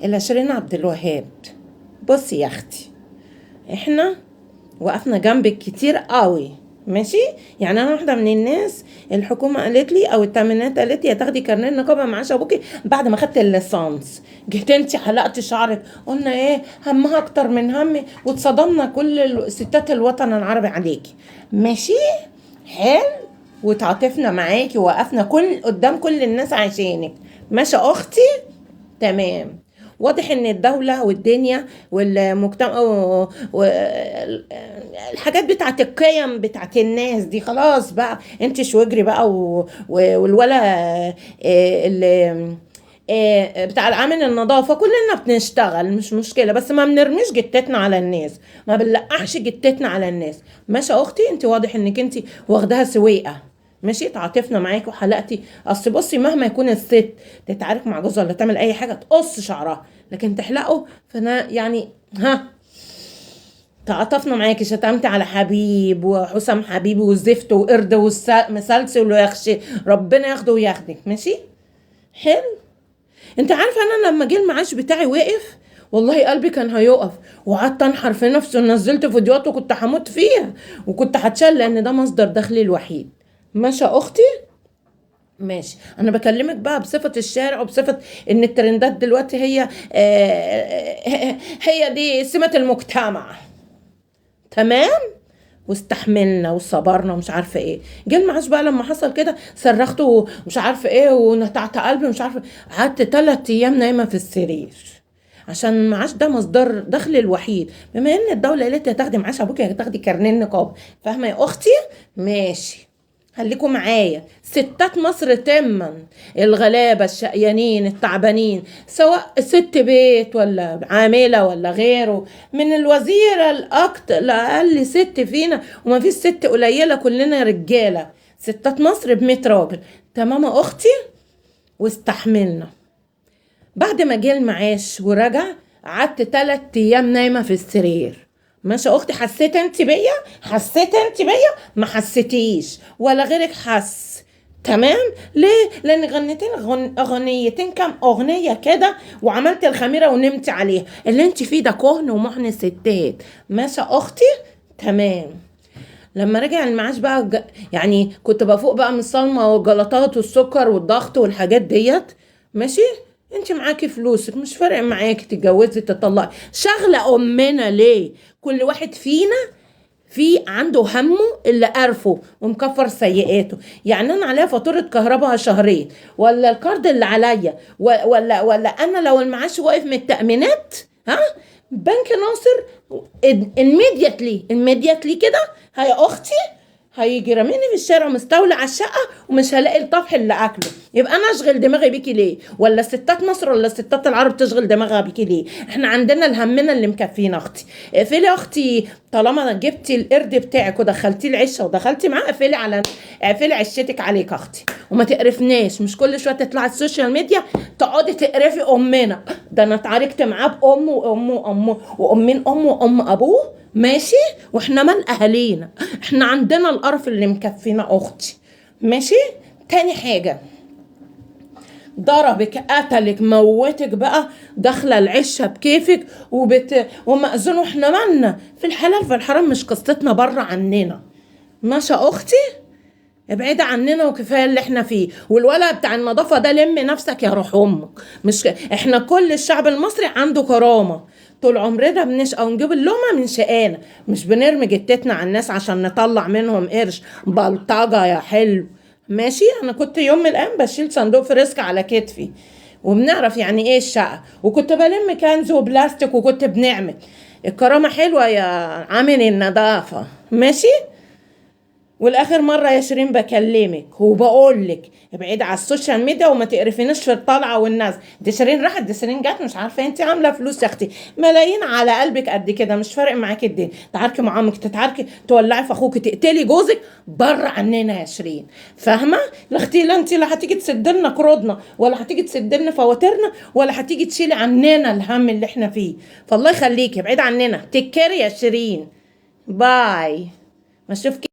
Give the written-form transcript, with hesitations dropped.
إلى شيرين عبد الوهاب. بصي يا اختي، احنا وقفنا جنبك كتير قوي، ماشي؟ يعني انا واحده من الناس الحكومه قالت لي او التامينات قالت لي يا تاخدي كارنيه النقابه معاش ابوكي بعد ما خدت الليسانس. جيت انت حلقتي شعرك، قلنا ايه همها اكتر من همي، واتصدمنا كل ستات الوطن العربي عليكي، ماشي؟ حلو، وتعاطفنا معاكي ووقفنا قدام كل الناس عشانك، ماشي اختي؟ تمام. واضح ان الدولة والدنيا والمجتمع والحاجات بتاعت القيم بتاعت الناس دي خلاص بقى، انت شوجري بقى والولا اللي بتاع العامل النظافة كلنا بنشتغل مش مشكلة، بس ما بنرميش جتتنا على الناس، ما بنلقحش جتتنا على الناس، ماشي يا اختي؟ انت واضح انك انت واخداها سويقة، ماشي؟ تعاطفنا معاكي وحلقتي. اصل بصي مهما يكون الست تتعارك مع جوزها ولا تعمل اي حاجه تقص شعرها، لكن تحلقه فانا يعني تعاطفنا معاكي. شتمتي على حبيب وحسام حبيبي والزفت وقرد ومسلسل ويخشي، ربنا ياخده وياخدك، ماشي؟ حلو. انت عارفه انا لما جه المعاش بتاعي وقف، والله قلبي كان هيقف، وقعدت انحر في نفسي ونزلت فيديوهات وكنت هموت فيها، وكنت هتشل لان ده مصدر دخلي الوحيد، ماشي يا اختي؟ ماشي. انا بكلمك بقى بصفة الشارع وبصفة ان الترندات دلوقتي هي هي دي سمة المجتمع، تمام؟ واستحملنا وصبرنا ومش عارفه ايه. جه المعاش بقى لما حصل كده صرخت ومش عارفه ايه ونتعت قلبي ومش عارفه، قعدت 3 ايام نايمه في السرير عشان المعاش ده مصدر دخل الوحيد. بما ان الدوله قالت يا تاخدي معاش ابوك يا تاخدي كارنيه نقاب، فاهمه يا اختي؟ ماشي. خليكم معايا، ستات مصر تما، الغلابة الشقيانين التعبانين، سواء ست بيت ولا عاملة ولا غيره، من الوزيرة الأكتر لأقل ست فينا، وما فيش ست قليلة، كلنا رجالة، ستات مصر ب100 راجل، تمام يا أختي؟ واستحملنا. بعد ما جه المعاش ورجع قعدت 3 ايام نايمه في السرير، ماشي يا اختي؟ حسيت انت بيا؟ حسيت انت بيا؟ ما حسيتيش ولا غيرك حس، تمام؟ ليه؟ لان غنيتين اغنيتين، كام اغنيه كده، وعملت الخميره ونمت عليها. اللي انت فيه ده كهن ومحن ستات، ماشي يا اختي؟ تمام. لما رجع المعاش بقى يعني كنت بفوق بقى من الصلمه والجلطات والسكر والضغط والحاجات ديت، ماشي؟ انت معاكي فلوسك، مش فارق معاكي تتجوزي تطلقي، شغله امنا ليه؟ كل واحد فينا في عنده همه اللي قرفه ومكفر سيئاته. يعني انا عليا فاتوره كهرباء شهرين، ولا الكارد اللي عليا، ولا انا لو المعاش واقف من التامينات، بنك ناصر immediately كده، هيا اختي هيجي راميني في الشارع مستولى على الشقه، ومش هلاقي الطفح اللي اكله. يبقى انا اشغل دماغي بيكي ليه؟ ولا ستات مصر ولا ستات العرب تشغل دماغها بيكي ليه؟ احنا عندنا الهمنا اللي مكفينا. اختي اقفلي، اختي طالما جبتي القرد بتاعك ودخلتيه العشه ودخلتي معاه، اقفلي عشتك عليك اختي، وما تقرفناش. مش كل شويه تطلعي السوشيال ميديا تقعدي تقرفي امنا. ده انا اتعاركت معاه بام وامين ام وام ابوه، ماشي؟ واحنا مال اهالينا، احنا عندنا القرف اللي مكفينا اختي، ماشي؟ تاني حاجه، ضربك قتلك موتك بقى، داخله العشه بكيفك ومأذون، واحنا مالنا؟ في الحلال في الحرام، مش قصتنا بره عننا، ماشي اختي؟ ابعد عننا وكفايه اللي احنا فيه. والولد بتاع النظافه ده لم نفسك يا روح امك، مش احنا كل الشعب المصري عنده كرامه، طول عمرنا بنشقى ونجيب اللقمه من شقانا، مش بنرمي جتتنا على الناس عشان نطلع منهم قرش. بلطجه يا حلو، ماشي؟ انا كنت يوم من الايام بشيل صندوق فريسك على كتفي، وبنعرف يعني ايه الشقه، وكنت بلم كنز وبلاستيك، وكنت بنعمل. الكرامه حلوه يا عامل النظافه، ماشي؟ والاخر مره يا شيرين بكلمك وبقول لك ابعدي على السوشيال ميديا وما تقرفيناش في الطلعه والناس. دي شيرين راحت، دي شيرين جت، مش عارفه انت عامله فلوس يا اختي ملايين على قلبك قد كده، مش فارق معاكي الدنيا، تعاركي مع عمك، تتعاركي، تولعي في اخوك، تقتلي جوزك، بره عننا يا شيرين، فاهمه؟ لا اختي، لا انت لا هتيجي تسد لنا قروضنا، ولا هتيجي تسد لنا فواتيرنا، ولا هتيجي تشيلي عننا الهم اللي احنا فيه، فالله يخليكي ابعدي عننا. تكري يا شيرين، باي. ما اشوفك.